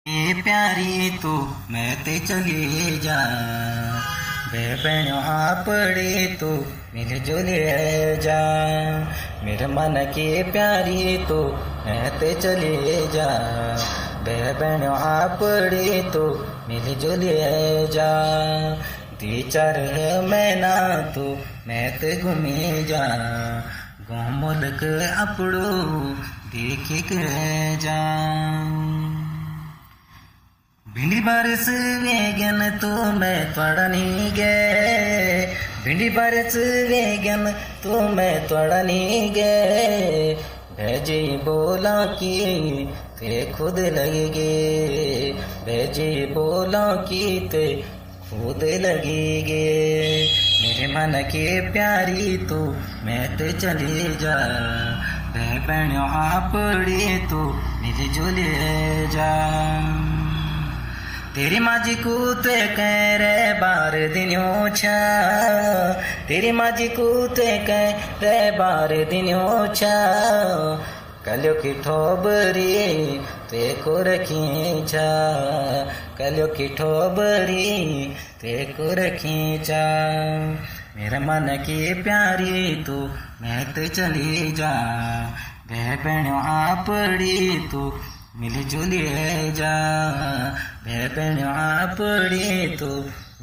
ए प्यारी तू मैं ते चली जा बेबणो आपड़े तू मिल जुले जा मेरे मन की प्यारी तू मैं ते चली जा बेबणो आपड़े तू मिल जुले जा दी चार महीना तू मैं ते घूमी जा गोमुल्क अपड़ो देख के जा भिंडी बरस वेगन तो मैं थोड़ा नहीं गए भिंडी बरस वेगन तो मैं थोड़ा नहीं गए भेजी बोला कि ते खुद लगेगे भेजी बोला कि ते खुद लगेगे मेरे मन के प्यारी तू मैं ते चली जा बहनों आपड़े तू मेरे झूले जा तेरी माजी कूते कह रे बार दिनों छा तेरी माजी कूते कह रे बार दिनों छा कलियो की ठोबरी ते को रखी छा कलियो की ठोबरी ते को रखी छा मेरा मन की प्यारी तू मैं ते चली जा बहनों आपड़ी तू मिल जुली जा बहनों आपड़ी तू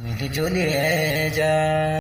मिल जुली जा।